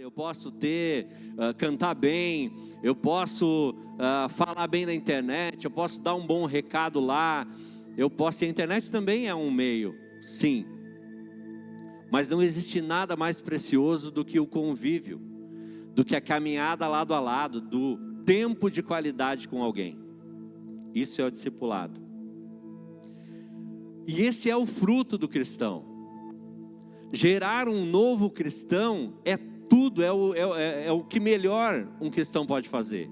eu posso cantar bem, eu posso falar bem na internet, eu posso dar um bom recado lá, e a internet também é um meio, sim. Mas não existe nada mais precioso do que o convívio, do que a caminhada lado a lado, do tempo de qualidade com alguém. Isso é o discipulado. E esse é o fruto do cristão. Gerar um novo cristão é tudo, é o que melhor um cristão pode fazer.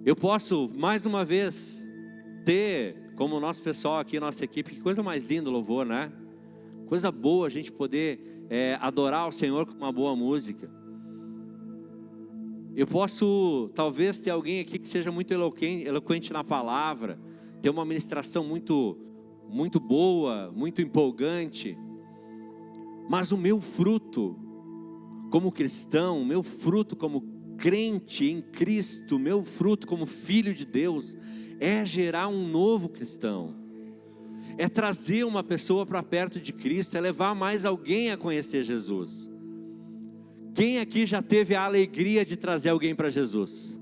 Eu posso, mais uma vez, ter, como o nosso pessoal aqui, nossa equipe, que coisa mais linda o louvor, né? Coisa boa a gente poder adorar o Senhor com uma boa música. Eu posso, talvez, ter alguém aqui que seja muito eloquente na palavra, ter uma ministração muito boa, muito empolgante. Mas o meu fruto como cristão, o meu fruto como crente em Cristo, o meu fruto como filho de Deus, é gerar um novo cristão. É trazer uma pessoa para perto de Cristo, é levar mais alguém a conhecer Jesus. Quem aqui já teve a alegria de trazer alguém para Jesus?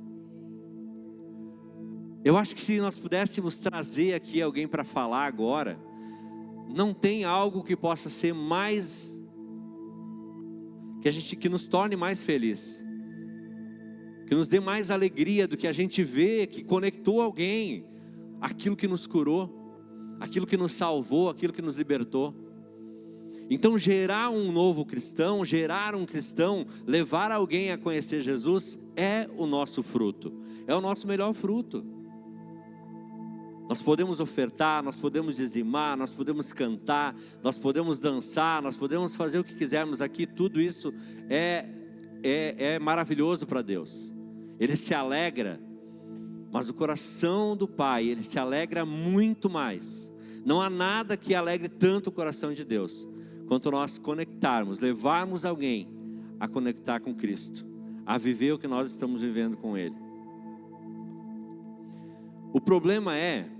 Eu acho que se nós pudéssemos trazer aqui alguém para falar agora, não tem algo que possa ser mais, que nos torne mais feliz, que nos dê mais alegria do que a gente vê que conectou alguém, aquilo que nos curou, aquilo que nos salvou, aquilo que nos libertou. Então gerar um novo cristão, gerar um cristão, levar alguém a conhecer Jesus é o nosso fruto, é o nosso melhor fruto. Nós podemos ofertar, nós podemos dizimar, nós podemos cantar, nós podemos dançar, nós podemos fazer o que quisermos aqui, tudo isso é maravilhoso para Deus. Ele se alegra, mas o coração do Pai, Ele se alegra muito mais. Não há nada que alegre tanto o coração de Deus, quanto nós conectarmos, levarmos alguém a conectar com Cristo, a viver o que nós estamos vivendo com Ele. O problema é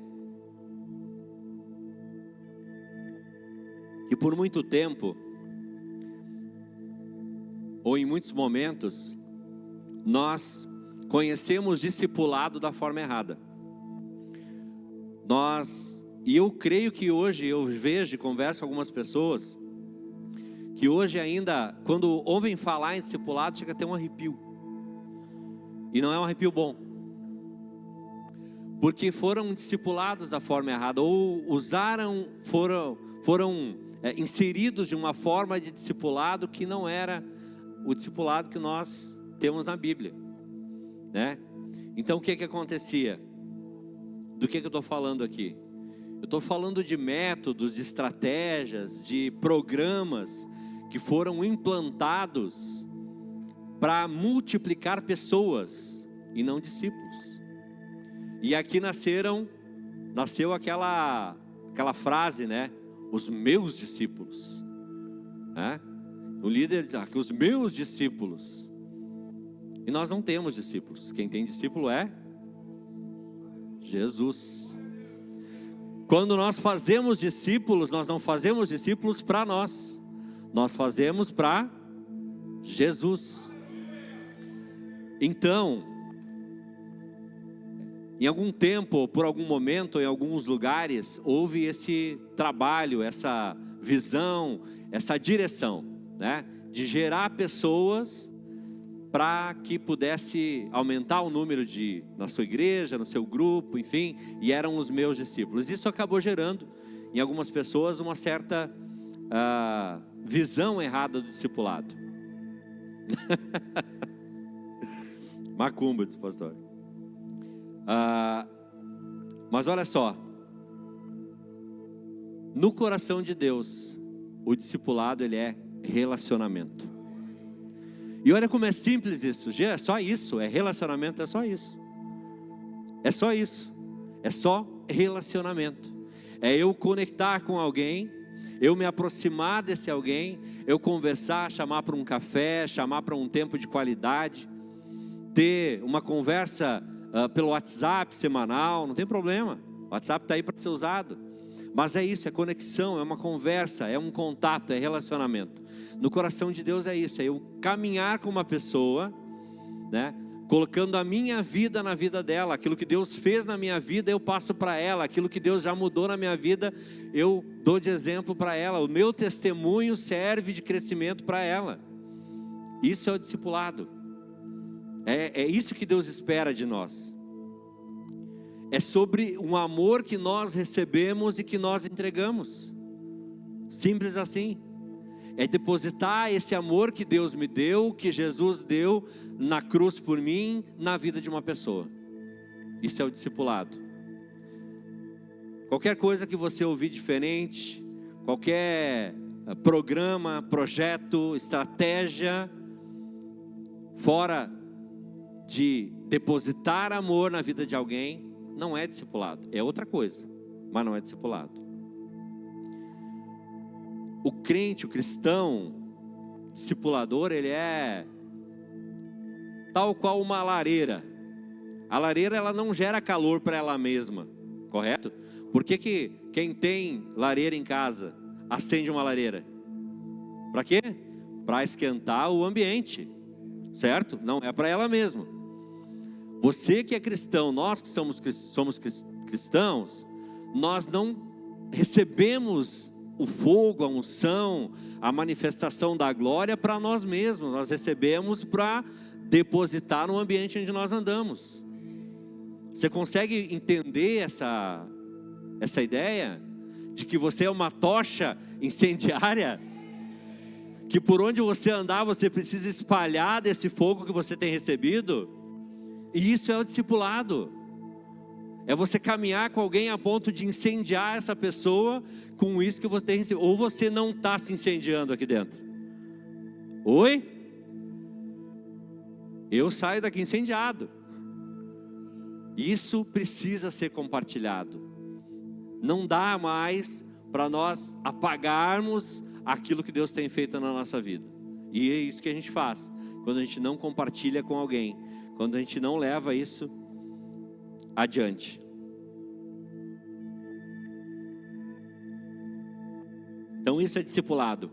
que por muito tempo, ou em muitos momentos, nós conhecemos discipulado da forma errada. E eu creio que hoje, eu vejo e converso com algumas pessoas, que hoje ainda, quando ouvem falar em discipulado, chega a ter um arrepio. E não é um arrepio bom. Porque foram discipulados da forma errada, ou foram inseridos de uma forma de discipulado que não era o discipulado que nós temos na Bíblia, né? Então o que acontecia? Do que eu estou falando aqui? Eu estou falando de métodos, de estratégias, de programas que foram implantados para multiplicar pessoas e não discípulos. E aqui nasceu aquela frase, né? Os meus discípulos, né? O líder diz, os meus discípulos. E nós não temos discípulos. Quem tem discípulo é Jesus. Quando nós fazemos discípulos, nós não fazemos discípulos para nós, nós fazemos para Jesus. Então, em algum tempo, por algum momento, em alguns lugares, houve esse trabalho, essa visão, essa direção, né? De gerar pessoas para que pudesse aumentar o número na sua igreja, no seu grupo, enfim, e eram os meus discípulos. Isso acabou gerando em algumas pessoas uma certa visão errada do discipulado. Macumba, diz o pastor. Mas olha só, no coração de Deus, o discipulado ele é relacionamento. E olha como é simples isso, é só isso, é relacionamento, é só isso. É só isso, é só relacionamento. É eu conectar com alguém, eu me aproximar desse alguém, eu conversar, chamar para um café, chamar para um tempo de qualidade, ter uma conversa pelo WhatsApp semanal, não tem problema, o WhatsApp está aí para ser usado. Mas é isso, é conexão, é uma conversa, é um contato, é relacionamento. No coração de Deus é isso, é eu caminhar com uma pessoa, né? Colocando a minha vida na vida dela, aquilo que Deus fez na minha vida eu passo para ela, aquilo que Deus já mudou na minha vida eu dou de exemplo para ela, o meu testemunho serve de crescimento para ela. Isso é o discipulado, é isso que Deus espera de nós. É sobre um amor que nós recebemos e que nós entregamos, simples assim. É depositar esse amor que Deus me deu, que Jesus deu na cruz por mim, na vida de uma pessoa. Isso é o discipulado. Qualquer coisa que você ouvir diferente, qualquer programa, projeto, estratégia, fora de depositar amor na vida de alguém, não é discipulado. É outra coisa, mas não é discipulado. O crente, o cristão, discipulador, ele é tal qual uma lareira. A lareira, ela não gera calor para ela mesma, correto? Por que quem tem lareira em casa acende uma lareira? Para quê? Para esquentar o ambiente, certo? Não é para ela mesma. Você que é cristão, nós que somos cristãos, nós não recebemos o fogo, a unção, a manifestação da glória para nós mesmos. Nós recebemos para depositar no ambiente onde nós andamos. Você consegue entender essa ideia? De que você é uma tocha incendiária? Que por onde você andar, você precisa espalhar desse fogo que você tem recebido? E isso é o discipulado. É você caminhar com alguém a ponto de incendiar essa pessoa com isso que você tem recebido. Ou você não está se incendiando aqui dentro? Oi? Eu saio daqui incendiado. Isso precisa ser compartilhado. Não dá mais para nós apagarmos aquilo que Deus tem feito na nossa vida. E é isso que a gente faz quando a gente não compartilha com alguém, quando a gente não leva isso adiante. Então isso é discipulado.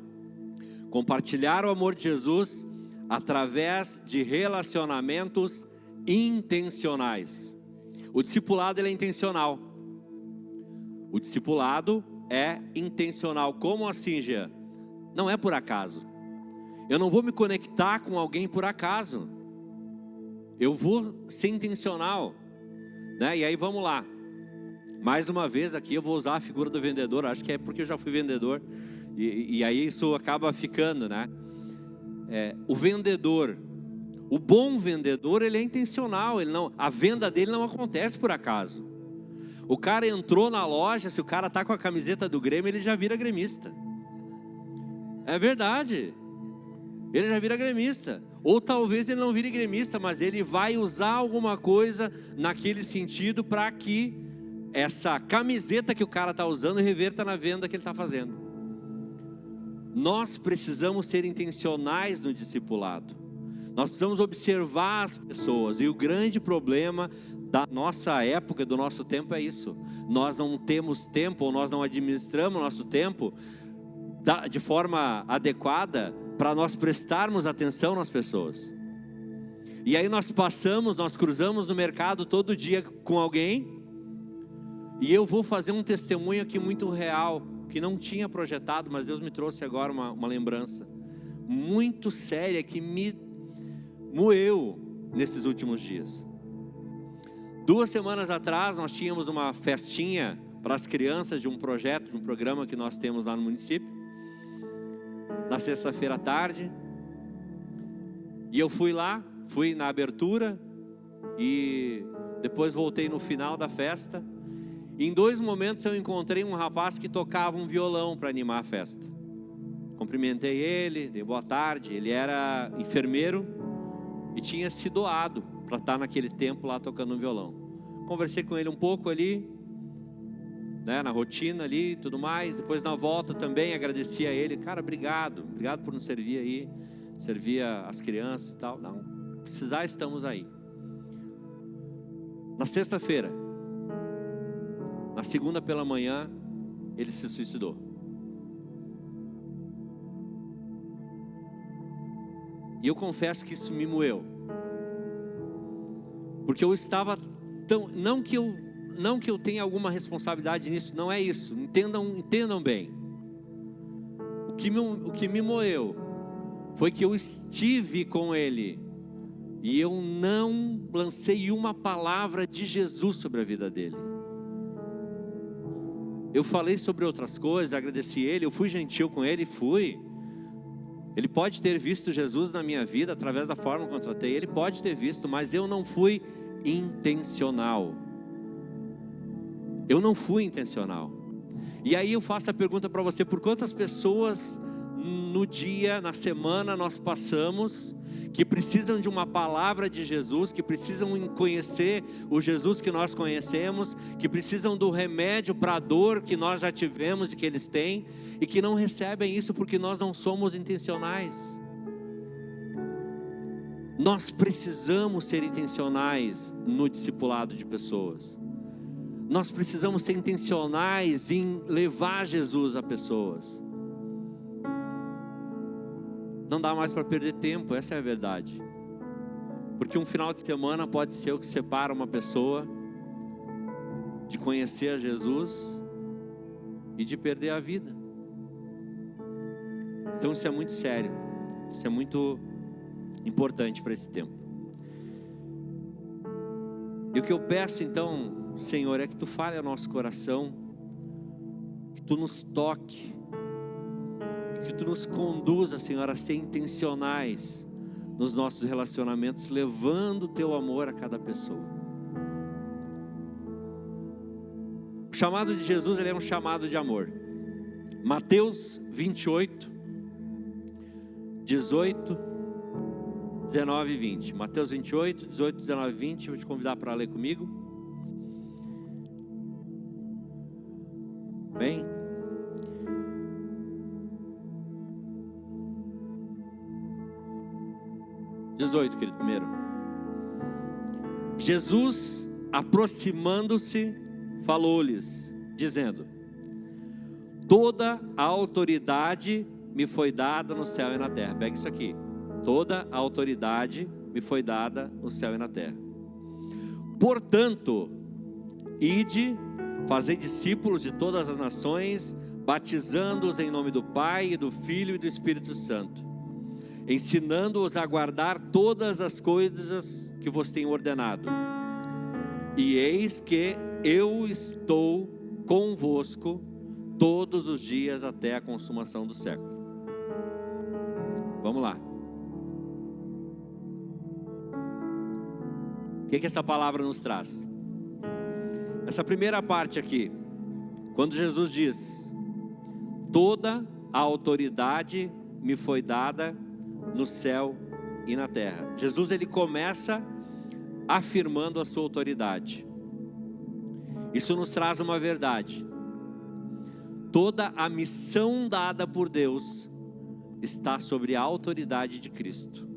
Compartilhar o amor de Jesus através de relacionamentos intencionais. O discipulado, ele é intencional. O discipulado é intencional. Como assim, Jean? Não é por acaso. Eu não vou me conectar com alguém por acaso. Eu vou ser intencional, né? E aí vamos lá. Mais uma vez aqui eu vou usar a figura do vendedor. Acho que é porque eu já fui vendedor. E aí isso acaba ficando, né? O vendedor, o bom vendedor, ele é intencional. A venda dele não acontece por acaso. O cara entrou na loja, se o cara está com a camiseta do Grêmio, ele já vira gremista. É verdade. Ele já vira gremista. Ou talvez ele não vire gremista, mas ele vai usar alguma coisa naquele sentido para que essa camiseta que o cara está usando reverta na venda que ele está fazendo. Nós precisamos ser intencionais no discipulado. Nós precisamos observar as pessoas. E o grande problema da nossa época, do nosso tempo é isso. Nós não temos tempo, ou nós não administramos nosso tempo de forma adequada para nós prestarmos atenção nas pessoas. E aí nós cruzamos no mercado todo dia com alguém. E eu vou fazer um testemunho aqui muito real, que não tinha projetado, mas Deus me trouxe agora uma lembrança muito séria que me moeu nesses últimos dias. 2 semanas atrás nós tínhamos uma festinha para as crianças de um projeto, de um programa que nós temos lá no município, na sexta-feira à tarde, e eu fui na abertura e depois voltei no final da festa. Em 2 momentos eu encontrei um rapaz que tocava um violão para animar a festa. Cumprimentei ele, dei boa tarde. Ele era enfermeiro e tinha se doado para estar naquele tempo lá tocando um violão. Conversei com ele um pouco ali, né, na rotina ali e tudo mais. Depois na volta também agradeci a ele. Cara, obrigado por nos servir aí, servir as crianças e tal. Não, precisar, estamos aí. Na sexta-feira, na segunda pela manhã, ele se suicidou. E eu confesso que isso me moeu, porque eu estava tão, não que eu tenha alguma responsabilidade nisso, não é isso, entendam bem. O que me moeu foi que eu estive com ele e eu não lancei uma palavra de Jesus sobre a vida dele. Eu falei sobre outras coisas, agradeci ele, eu fui gentil com ele, ele pode ter visto Jesus na minha vida através da forma como eu tratei, ele pode ter visto, mas eu não fui intencional. Eu não fui intencional. E aí eu faço a pergunta para você: por quantas pessoas no dia, na semana nós passamos, que precisam de uma palavra de Jesus, que precisam conhecer o Jesus que nós conhecemos, que precisam do remédio para a dor que nós já tivemos e que eles têm, e que não recebem isso porque nós não somos intencionais. Nós precisamos ser intencionais no discipulado de pessoas. Nós precisamos ser intencionais em levar Jesus a pessoas. Não dá mais para perder tempo, essa é a verdade. Porque um final de semana pode ser o que separa uma pessoa de conhecer a Jesus e de perder a vida. Então isso é muito sério, isso é muito importante para esse tempo. E o que eu peço então, Senhor, é que Tu fale ao nosso coração, que Tu nos toque, que Tu nos conduza, Senhor, a ser intencionais nos nossos relacionamentos, levando o Teu amor a cada pessoa. O chamado de Jesus, ele é um chamado de amor. Mateus 28, 18, 19 e 20. Mateus 28, 18, 19 e 20. Vou te convidar para ler comigo. Bem. Querido, primeiro. Jesus, aproximando-se, falou-lhes, dizendo: toda a autoridade me foi dada no céu e na terra. Pega isso aqui. Toda a autoridade me foi dada no céu e na terra. Portanto, ide, fazei discípulos de todas as nações, batizando-os em nome do Pai, e do Filho e do Espírito Santo, ensinando-os a guardar todas as coisas que vos tenho ordenado. E eis que eu estou convosco todos os dias até a consumação do século. Vamos lá. O que essa palavra nos traz? Essa primeira parte aqui, quando Jesus diz: toda a autoridade me foi dada no céu e na terra. Jesus, ele começa afirmando a sua autoridade. Isso nos traz uma verdade: toda a missão dada por Deus está sobre a autoridade de Cristo.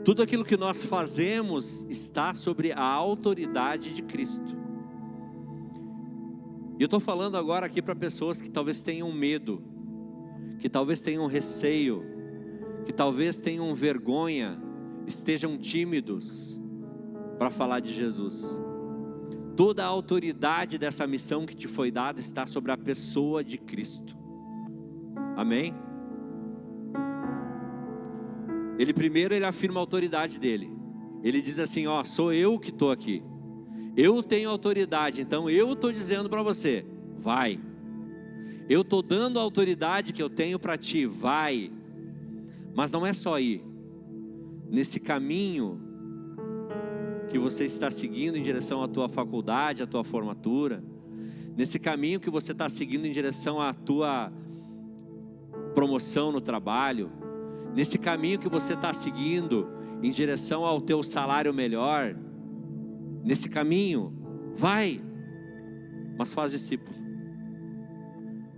Tudo aquilo que nós fazemos está sobre a autoridade de Cristo. E eu estou falando agora aqui para pessoas que talvez tenham medo, que talvez tenham receio, que talvez tenham vergonha, estejam tímidos para falar de Jesus. Toda a autoridade dessa missão que te foi dada está sobre a pessoa de Cristo. Amém? Ele afirma a autoridade dele. Ele diz assim: ó, sou eu que estou aqui. Eu tenho autoridade, então eu estou dizendo para você, vai. Eu estou dando a autoridade que eu tenho para ti, vai. Mas não é só ir. Nesse caminho que você está seguindo em direção à tua faculdade, à tua formatura, nesse caminho que você está seguindo em direção à tua promoção no trabalho, nesse caminho que você está seguindo em direção ao teu salário melhor, nesse caminho, vai, mas faz discípulo.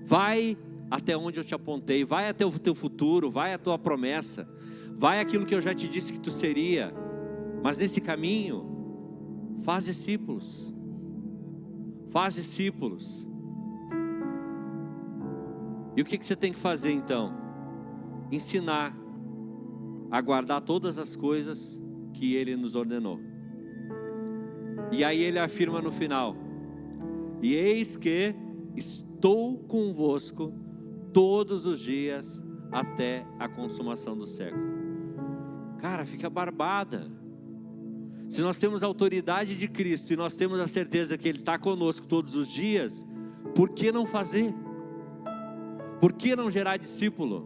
Vai até onde eu te apontei, vai até o teu futuro, vai a tua promessa, vai aquilo que eu já te disse que tu seria, mas nesse caminho, faz discípulos. Faz discípulos. E o que você tem que fazer então? Ensinar a guardar todas as coisas que Ele nos ordenou. E aí Ele afirma no final: e eis que estou convosco todos os dias até a consumação do século. Cara, fica barbada. Se nós temos a autoridade de Cristo e nós temos a certeza que Ele está conosco todos os dias, por que não fazer? Por que não gerar discípulo?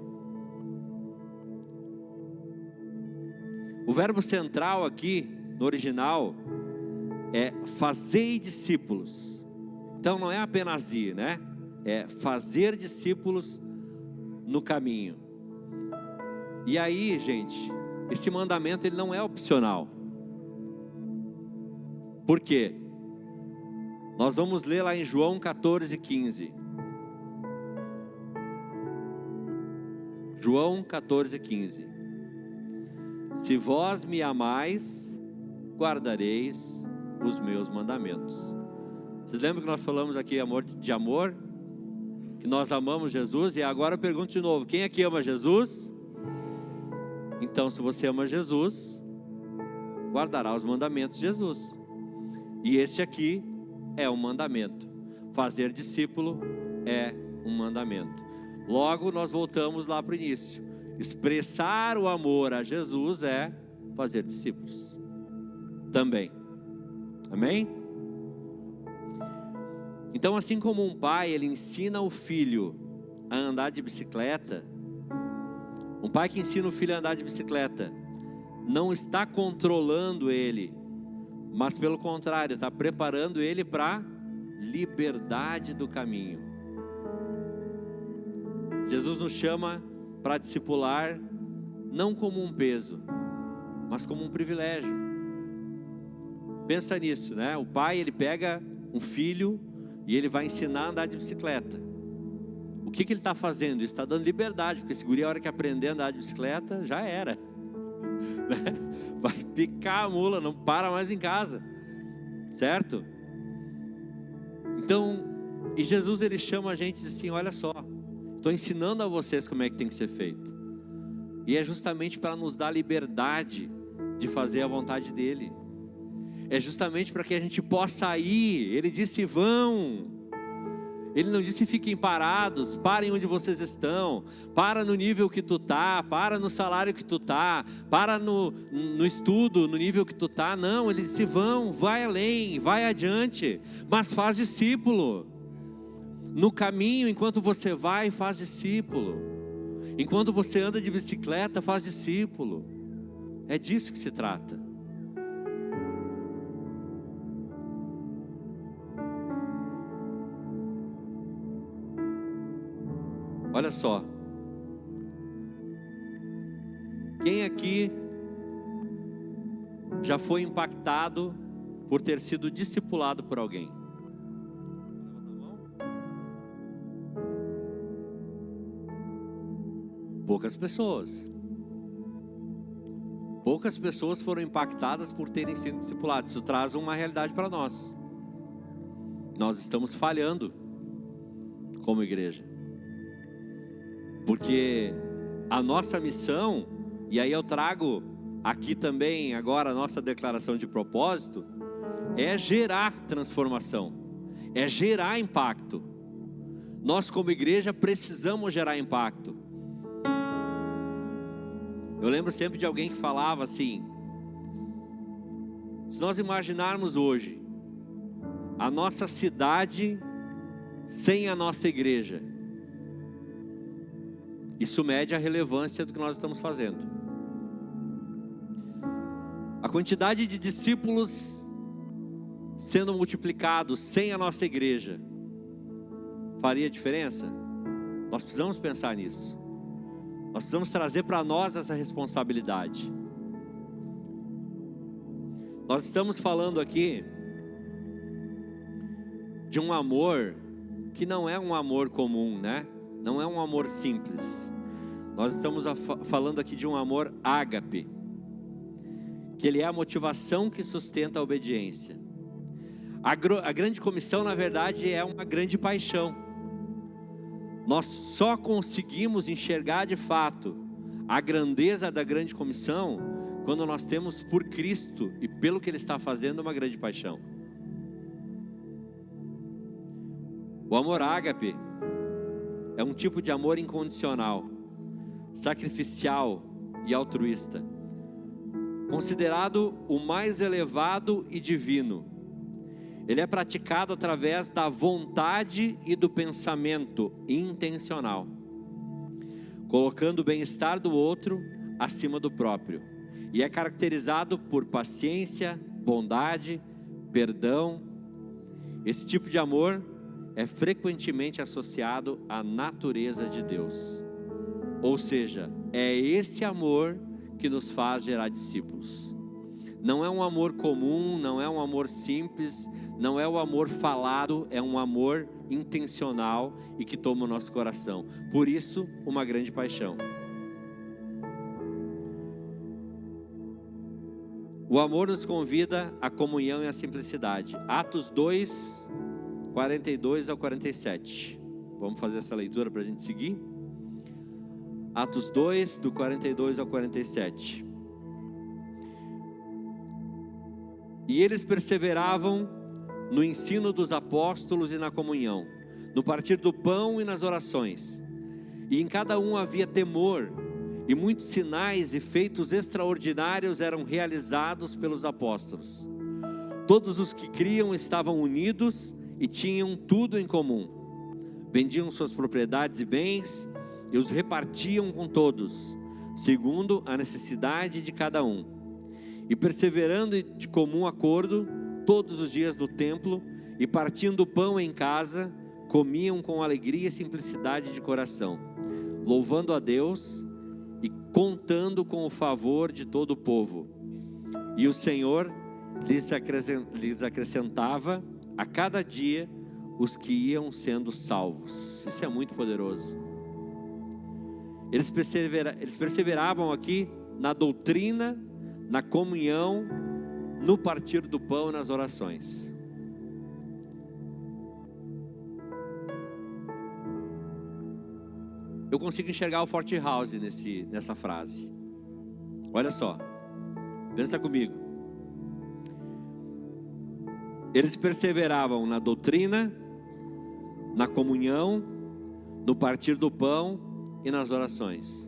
O verbo central aqui, no original, é fazer discípulos. Então não é apenas ir, né? É fazer discípulos no caminho. E aí, gente, esse mandamento ele não é opcional. Por quê? Nós vamos ler lá em João 14:15. João 14:15. Se vós me amais, guardareis os meus mandamentos. Vocês lembram que nós falamos aqui de amor? Que nós amamos Jesus, e agora eu pergunto de novo: quem aqui ama Jesus? Então, se você ama Jesus, guardará os mandamentos de Jesus. E este aqui é um mandamento. Fazer discípulo é um mandamento. Logo, nós voltamos lá para o início. Expressar o amor a Jesus é fazer discípulos também. Amém? Então, assim como um pai, ele ensina o filho a andar de bicicleta, um pai que ensina o filho a andar de bicicleta não está controlando ele, mas pelo contrário, está preparando ele para a liberdade do caminho. Jesus nos chama para discipular não como um peso, mas como um privilégio. Pensa nisso, né? O pai, ele pega um filho e ele vai ensinar a andar de bicicleta. O que ele está fazendo? Ele está dando liberdade, porque esse guri, a hora que aprender a andar de bicicleta, já era. Vai picar a mula, não para mais em casa, certo? Então, e Jesus ele chama a gente e diz assim: olha só, estou ensinando a vocês como é que tem que ser feito. E é justamente para nos dar liberdade de fazer a vontade dele. É justamente para que a gente possa ir. Ele disse: vão. Ele não disse: fiquem parados, parem onde vocês estão, para no nível que tu tá, para no salário que tu tá, para no estudo, no nível que tu tá. Não, ele disse: vão, vai além, vai adiante, mas faz discípulo. No caminho, enquanto você vai, faz discípulo. Enquanto você anda de bicicleta, faz discípulo. É disso que se trata. Olha só, quem aqui já foi impactado por ter sido discipulado por alguém? Poucas pessoas. Poucas pessoas foram impactadas por terem sido discipuladas. Isso traz uma realidade para nós. Nós estamos falhando como igreja. Porque a nossa missão, e aí eu trago aqui também agora a nossa declaração de propósito, é gerar transformação, é gerar impacto. Nós como igreja precisamos gerar impacto. Eu lembro sempre de alguém que falava assim: se nós imaginarmos hoje a nossa cidade sem a nossa igreja, isso mede a relevância do que nós estamos fazendo. A quantidade de discípulos sendo multiplicados sem a nossa igreja faria diferença? Nós precisamos pensar nisso. Nós precisamos trazer para nós essa responsabilidade. Nós estamos falando aqui de um amor que não é um amor comum, né? Não é um amor simples. Nós estamos falando aqui de um amor ágape, que ele é a motivação que sustenta a obediência. A grande comissão, na verdade, é uma grande paixão. Nós só conseguimos enxergar de fato a grandeza da grande comissão quando nós temos por Cristo e pelo que Ele está fazendo uma grande paixão. O amor ágape é um tipo de amor incondicional, sacrificial e altruísta, considerado o mais elevado e divino. Ele é praticado através da vontade e do pensamento intencional, colocando o bem-estar do outro acima do próprio, e é caracterizado por paciência, bondade, perdão. Esse tipo de amor é frequentemente associado à natureza de Deus, ou seja, é esse amor que nos faz gerar discípulos. Não é um amor comum, não é um amor simples, não é o amor falado, é um amor intencional e que toma o nosso coração. Por isso, uma grande paixão. O amor nos convida à comunhão e à simplicidade. Atos 2, 42 ao 47. Vamos fazer essa leitura para a gente seguir? Atos 2, do 42 ao 47. E eles perseveravam no ensino dos apóstolos e na comunhão, no partir do pão e nas orações. E em cada um havia temor, e muitos sinais e feitos extraordinários eram realizados pelos apóstolos. Todos os que criam estavam unidos e tinham tudo em comum. Vendiam suas propriedades e bens e os repartiam com todos, segundo a necessidade de cada um. E perseverando de comum acordo, todos os dias no templo, e partindo o pão em casa, comiam com alegria e simplicidade de coração, louvando a Deus e contando com o favor de todo o povo. E o Senhor lhes acrescentava a cada dia os que iam sendo salvos. Isso é muito poderoso. Eles perseveravam aqui na doutrina, na comunhão, no partir do pão e nas orações. Eu consigo enxergar o Forte House nessa frase. Olha só, pensa comigo. Eles perseveravam na doutrina, na comunhão, no partir do pão e nas orações.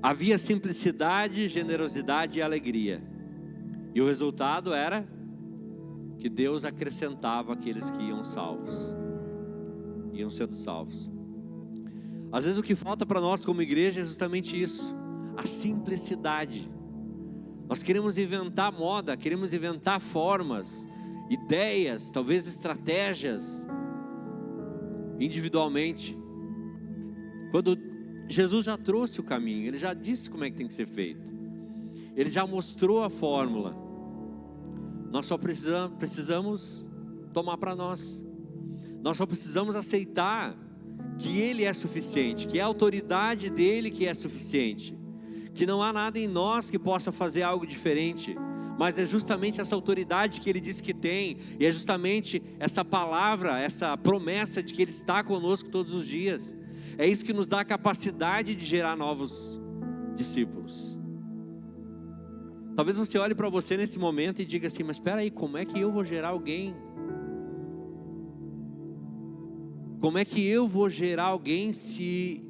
Havia simplicidade, generosidade e alegria. E o resultado era que Deus acrescentava aqueles que iam sendo salvos. Às vezes o que falta para nós como igreja é justamente isso, a simplicidade. Nós queremos inventar moda, queremos inventar formas, ideias, talvez estratégias, individualmente, quando Jesus já trouxe o caminho, Ele já disse como é que tem que ser feito, Ele já mostrou a fórmula. Nós só precisamos tomar para nós. Nós só precisamos aceitar que Ele é suficiente, que é a autoridade dEle que é suficiente, que não há nada em nós que possa fazer algo diferente, mas é justamente essa autoridade que Ele diz que tem, e é justamente essa palavra, essa promessa de que Ele está conosco todos os dias. É isso que nos dá a capacidade de gerar novos discípulos. Talvez você olhe para você nesse momento e diga assim: mas espera aí, como é que eu vou gerar alguém? Como é que eu vou gerar alguém se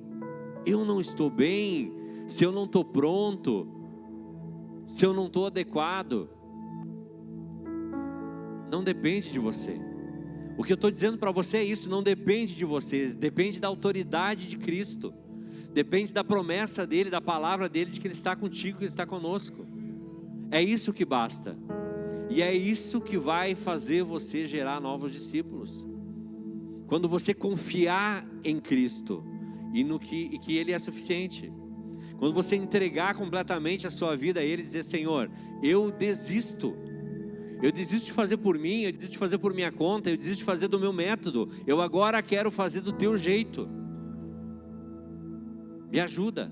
eu não estou bem, se eu não estou pronto, se eu não estou adequado? Não depende de você. O que eu estou dizendo para você é isso, não depende de você, depende da autoridade de Cristo, depende da promessa dEle, da palavra dEle, de que Ele está contigo, que Ele está conosco. É isso que basta, e é isso que vai fazer você gerar novos discípulos. Quando você confiar em Cristo e que Ele é suficiente, quando você entregar completamente a sua vida a Ele e dizer: Senhor, eu desisto de fazer por mim, eu desisto de fazer por minha conta, eu desisto de fazer do meu método, eu agora quero fazer do teu jeito, me ajuda,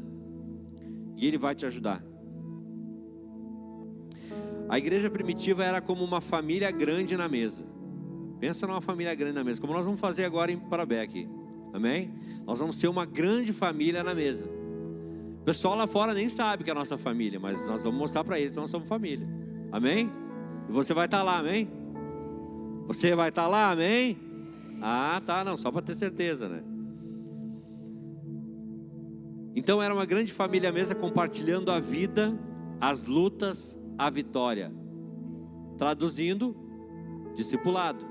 e Ele vai te ajudar. A igreja primitiva era como uma família grande na mesa. Pensa numa família grande na mesa, como nós vamos fazer agora em Parabé aqui. Amém? Nós vamos ser uma grande família na mesa. O pessoal lá fora nem sabe que é a nossa família, mas nós vamos mostrar para eles que nós somos família. Amém? E você vai estar lá, amém? Você vai estar lá, amém? Ah, tá, não, só para ter certeza, né? Então era uma grande família à mesa, compartilhando a vida, as lutas, a vitória. Traduzindo, discipulado.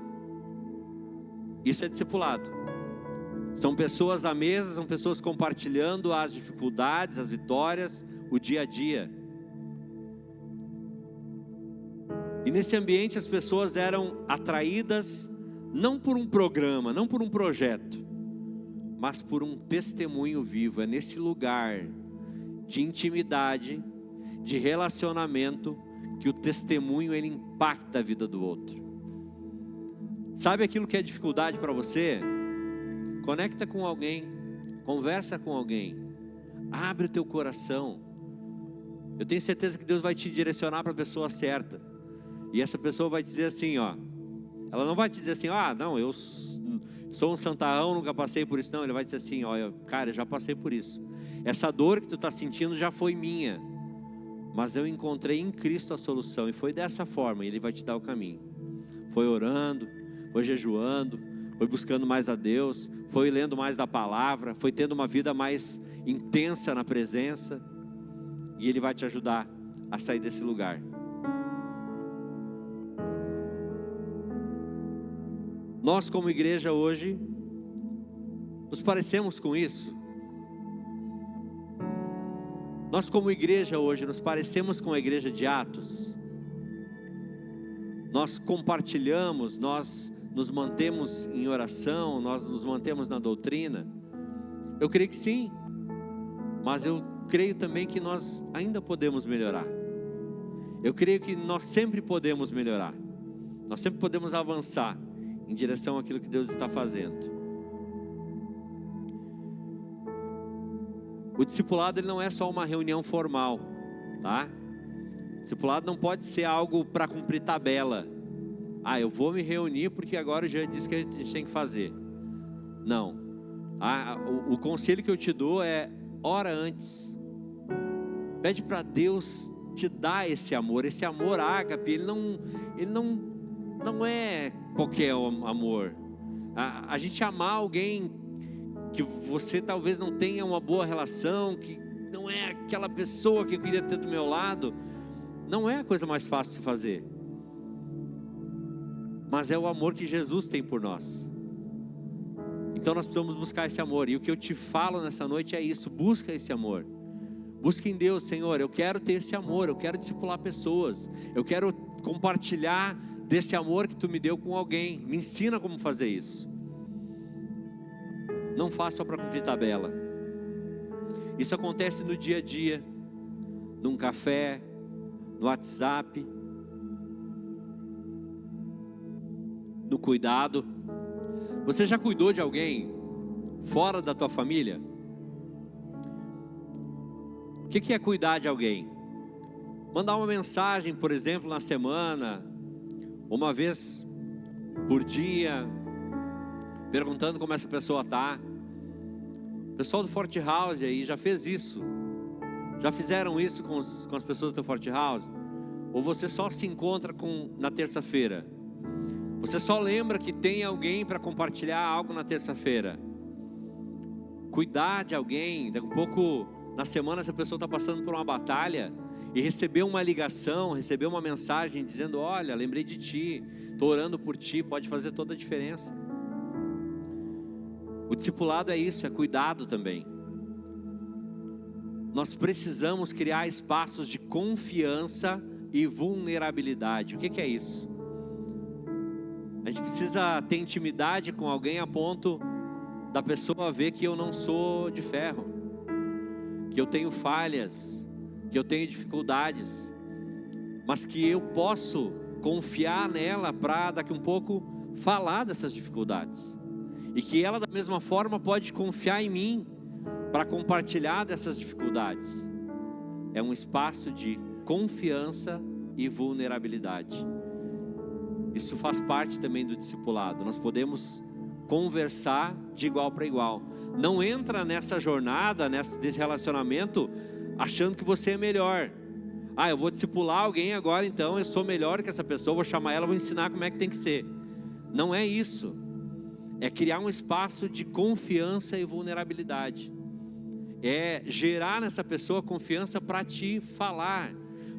Isso é discipulado. São pessoas à mesa, são pessoas compartilhando as dificuldades, as vitórias, o dia a dia. E nesse ambiente as pessoas eram atraídas não por um programa, não por um projeto, mas por um testemunho vivo. É nesse lugar de intimidade, de relacionamento, que o testemunho ele impacta a vida do outro. Sabe aquilo que é dificuldade para você? Conecta com alguém, conversa com alguém, abre o teu coração. Eu tenho certeza que Deus vai te direcionar para a pessoa certa. E essa pessoa vai dizer assim, ó, ela não vai te dizer assim, ah, não, eu sou um santarrão, nunca passei por isso. Não, ele vai dizer assim, olha, cara, eu já passei por isso. Essa dor que tu está sentindo já foi minha, mas eu encontrei em Cristo a solução, e foi dessa forma, e Ele vai te dar o caminho. Foi orando, foi jejuando, foi buscando mais a Deus, foi lendo mais da palavra, foi tendo uma vida mais intensa na presença, e Ele vai te ajudar a sair desse lugar. Nós como igreja hoje, nos parecemos com isso? Nós como igreja hoje, nos parecemos com a igreja de Atos? Nós compartilhamos, nós nos mantemos em oração, nós nos mantemos na doutrina? Eu creio que sim, mas eu creio também que nós ainda podemos melhorar. Eu creio que nós sempre podemos melhorar, nós sempre podemos avançar em direção àquilo que Deus está fazendo. O discipulado ele não é só uma reunião formal, tá? O discipulado não pode ser algo para cumprir tabela. Ah, eu vou me reunir porque agora o Jean disse que a gente tem que fazer. Não. O conselho que eu te dou é, ora antes. Pede para Deus te dar esse amor ágape, ele não é qualquer amor. A gente amar alguém que você talvez não tenha uma boa relação, que não é aquela pessoa que eu queria ter do meu lado, não é a coisa mais fácil de fazer, mas é o amor que Jesus tem por nós. Então nós precisamos buscar esse amor, e o que eu te falo nessa noite é isso: busca esse amor, busca em Deus. Senhor, eu quero ter esse amor, eu quero discipular pessoas, eu quero compartilhar desse amor que tu me deu com alguém, me ensina como fazer isso. Não faça só para cumprir tabela. Isso acontece no dia a dia, num café, no WhatsApp, no cuidado. Você já cuidou de alguém fora da tua família? O que é cuidar de alguém? Mandar uma mensagem, por exemplo, na semana, uma vez por dia, perguntando como essa pessoa está. O pessoal do Forte House aí já fez isso? Já fizeram isso com as pessoas do Forte House? Ou você só se encontra na terça-feira? Você só lembra que tem alguém para compartilhar algo na terça-feira? Cuidar de alguém, daqui a pouco na semana essa pessoa está passando por uma batalha e receber uma ligação, receber uma mensagem dizendo: olha, lembrei de ti, estou orando por ti, pode fazer toda a diferença. O discipulado é isso, é cuidado também. Nós precisamos criar espaços de confiança e vulnerabilidade. O que é isso? A gente precisa ter intimidade com alguém a ponto da pessoa ver que eu não sou de ferro, que eu tenho falhas, que eu tenho dificuldades, mas que eu posso confiar nela para daqui um pouco falar dessas dificuldades, e que ela da mesma forma pode confiar em mim para compartilhar dessas dificuldades. É um espaço de confiança e vulnerabilidade. Isso faz parte também do discipulado. Nós podemos conversar de igual para igual. Não entra nessa jornada, desse relacionamento, achando que você é melhor. Eu vou discipular alguém agora, então eu sou melhor que essa pessoa, vou chamar ela, vou ensinar como é que tem que ser. Não é isso. É criar um espaço de confiança e vulnerabilidade. É gerar nessa pessoa confiança para te falar,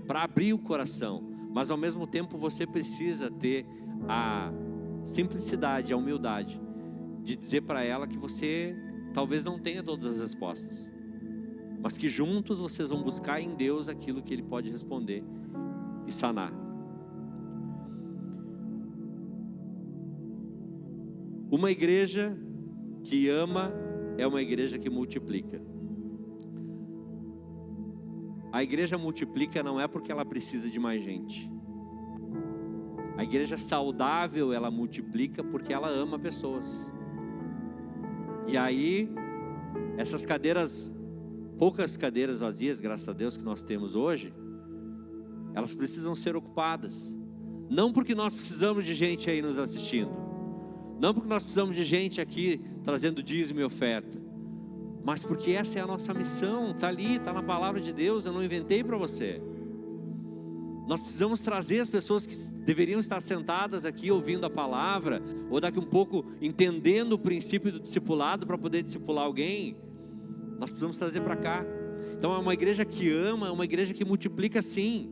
para abrir o coração. Mas ao mesmo tempo você precisa ter a simplicidade, a humildade de dizer para ela que você talvez não tenha todas as respostas, mas que juntos vocês vão buscar em Deus aquilo que Ele pode responder e sanar. Uma igreja que ama é uma igreja que multiplica. A igreja multiplica não é porque ela precisa de mais gente. A igreja saudável, ela multiplica porque ela ama pessoas. E aí, essas cadeiras, poucas cadeiras vazias, graças a Deus, que nós temos hoje, elas precisam ser ocupadas. Não porque nós precisamos de gente aí nos assistindo, não porque nós precisamos de gente aqui trazendo dízimo e oferta, mas porque essa é a nossa missão. Está ali, está na palavra de Deus, eu não inventei para você. Nós precisamos trazer as pessoas que deveriam estar sentadas aqui ouvindo a palavra, ou daqui um pouco entendendo o princípio do discipulado para poder discipular alguém. Nós precisamos trazer para cá. Então é uma igreja que ama, é uma igreja que multiplica sim.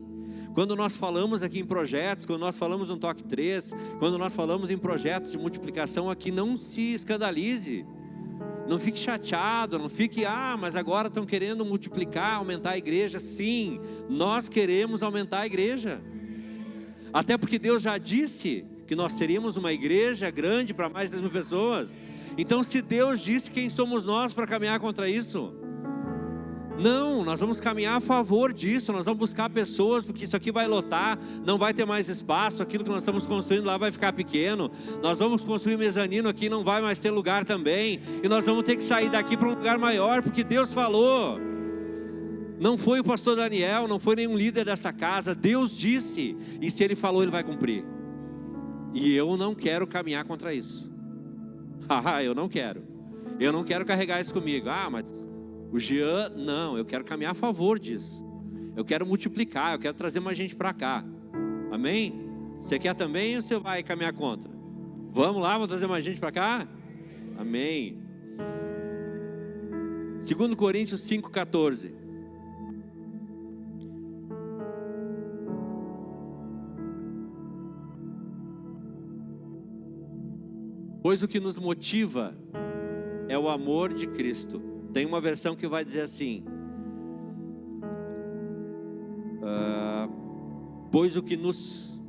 Quando nós falamos aqui em projetos, quando nós falamos no Toque 3, quando nós falamos em projetos de multiplicação aqui, não se escandalize. Não fique chateado, não fique, mas agora estão querendo multiplicar, aumentar a igreja. Sim, nós queremos aumentar a igreja. Até porque Deus já disse que nós teríamos uma igreja grande para mais de 3.000 pessoas. Então se Deus disse, quem somos nós para caminhar contra isso? Não, nós vamos caminhar a favor disso, nós vamos buscar pessoas, porque isso aqui vai lotar, não vai ter mais espaço, aquilo que nós estamos construindo lá vai ficar pequeno, nós vamos construir mezanino aqui, não vai mais ter lugar também, e nós vamos ter que sair daqui para um lugar maior, porque Deus falou. Não foi o pastor Daniel, não foi nenhum líder dessa casa, Deus disse, e se Ele falou, Ele vai cumprir. E eu não quero caminhar contra isso. Eu não quero carregar isso comigo. Mas o Jean, não, eu quero caminhar a favor disso. Eu quero multiplicar, eu quero trazer mais gente para cá. Amém? Você quer também ou você vai caminhar contra? Vamos lá, vamos trazer mais gente para cá? Amém. 2 Coríntios 5,14. Pois o que nos motiva é o amor de Cristo. Tem uma versão que vai dizer assim: pois o que nos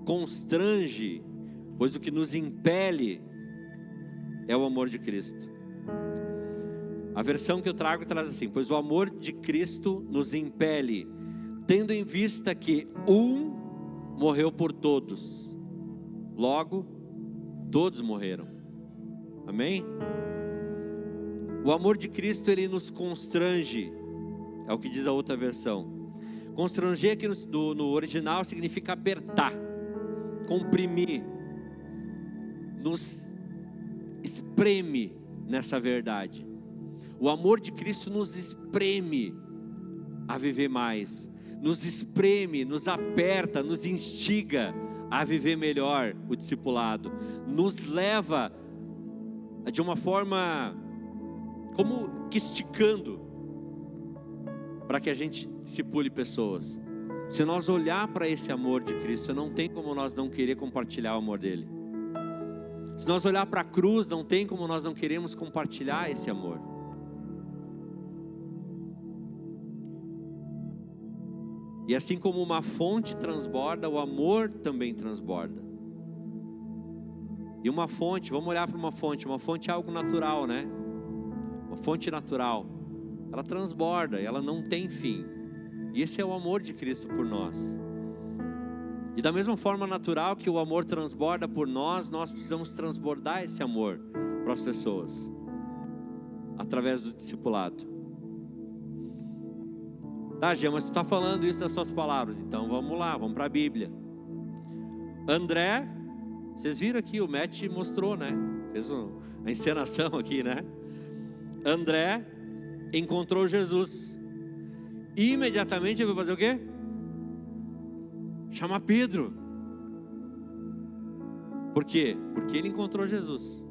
constrange, pois o que nos impele é o amor de Cristo. A versão que eu trago traz assim: pois o amor de Cristo nos impele, tendo em vista que um morreu por todos, logo todos morreram. Amém? O amor de Cristo, ele nos constrange, é o que diz a outra versão. Constranger aqui no original significa apertar, comprimir, nos espreme nessa verdade. O amor de Cristo nos espreme a viver mais, nos espreme, nos aperta, nos instiga a viver melhor o discipulado, nos leva de uma forma como que esticando para que a gente discipule pessoas. Se nós olhar para esse amor de Cristo, não tem como nós não querer compartilhar o amor dele. Se nós olhar para a cruz, não tem como nós não queremos compartilhar esse amor. E assim como uma fonte transborda, o amor também transborda. E uma fonte, vamos olhar para uma fonte é algo natural, né? Uma fonte natural, ela transborda, ela não tem fim. E esse é o amor de Cristo por nós. E da mesma forma natural que o amor transborda por nós, nós precisamos transbordar esse amor para as pessoas, através do discipulado. Tá, Jean, mas tu está falando isso das suas palavras, então vamos lá, vamos para a Bíblia. André, vocês viram aqui, o Matt mostrou, né? fez a encenação aqui, né? André encontrou Jesus. Imediatamente ele vai fazer o quê? Chamar Pedro. Por quê? Porque ele encontrou Jesus.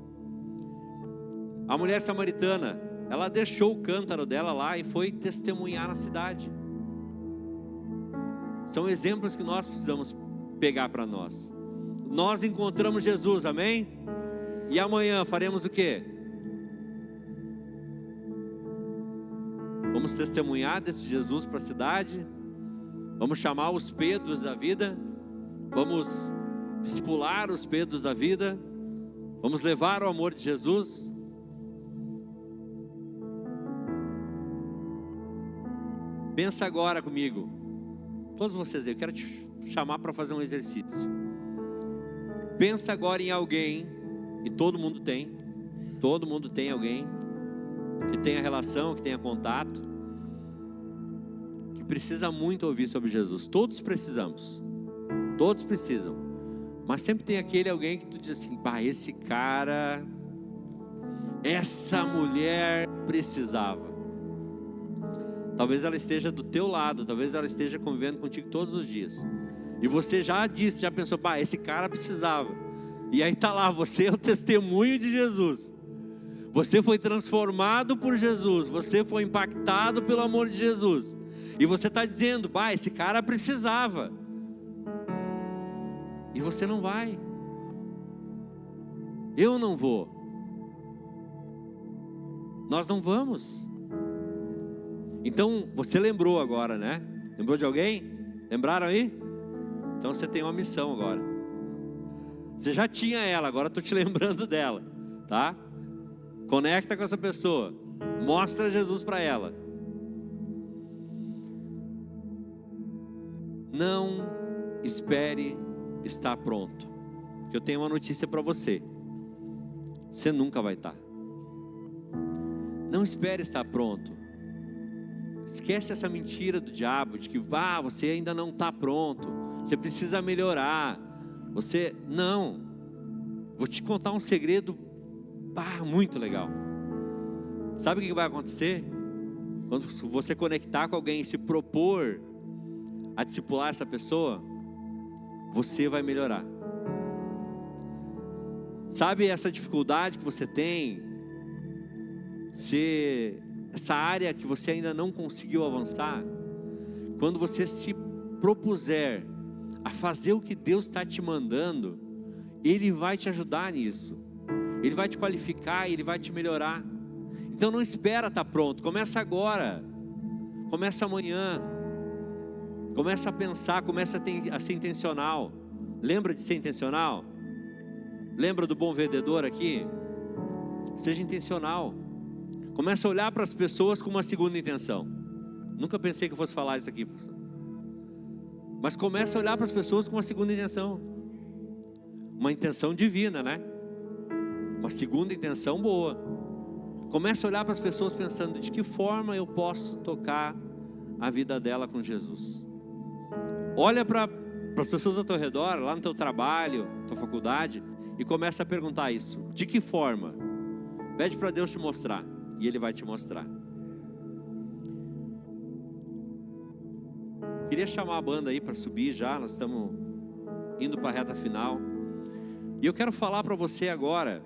A mulher samaritana, ela deixou o cântaro dela lá e foi testemunhar na cidade. São exemplos que nós precisamos pegar para nós. Nós encontramos Jesus, amém? E amanhã faremos o quê? Vamos testemunhar desse Jesus para a cidade. Vamos chamar os Pedros da vida. Vamos discipular os Pedros da vida. Vamos levar o amor de Jesus. Pensa agora comigo. Todos vocês aí, eu quero te chamar para fazer um exercício. Pensa agora em alguém, e todo mundo tem alguém que tenha relação, que tenha contato, que precisa muito ouvir sobre Jesus. Todos precisamos, todos precisam, mas sempre tem aquele alguém que tu diz assim: pá, esse cara, essa mulher precisava. Talvez ela esteja do teu lado, talvez ela esteja convivendo contigo todos os dias, e você já disse, já pensou: pá, esse cara precisava. E aí está lá, você é o testemunho de Jesus. Você foi transformado por Jesus, você foi impactado pelo amor de Jesus, e você está dizendo: pá, esse cara precisava. E você não vai. Eu não vou. Nós não vamos. Então, você lembrou agora, né? Lembrou de alguém? Lembraram aí? Então você tem uma missão agora. Você já tinha ela, agora estou te lembrando dela, tá? Conecta com essa pessoa. Mostra Jesus para ela. Não espere estar pronto, porque eu tenho uma notícia para você. Você nunca vai estar. Não espere estar pronto. Esquece essa mentira do diabo de que você ainda não está pronto, você precisa melhorar. Não. Vou te contar um segredo muito legal. Sabe o que vai acontecer? Quando você conectar com alguém e se propor a discipular essa pessoa, você vai melhorar. Sabe essa dificuldade que você tem? Essa área que você ainda não conseguiu avançar? Quando você se propuser a fazer o que Deus está te mandando, Ele vai te ajudar nisso. Ele vai te qualificar, Ele vai te melhorar. Então não espera estar pronto, começa agora. Começa amanhã. Começa a pensar, começa a ser intencional. Lembra de ser intencional? Lembra do bom vendedor aqui? Seja intencional. Começa a olhar para as pessoas com uma segunda intenção. Nunca pensei que eu fosse falar isso aqui, professor. Mas começa a olhar para as pessoas com uma segunda intenção. Uma intenção divina, né? Uma segunda intenção boa. Começa a olhar para as pessoas pensando: de que forma eu posso tocar a vida dela com Jesus? Olha para as pessoas ao teu redor, lá no teu trabalho, na tua faculdade, e começa a perguntar isso: de que forma? Pede para Deus te mostrar, e Ele vai te mostrar. Queria chamar a banda aí para subir já, nós estamos indo para a reta final. E eu quero falar para você agora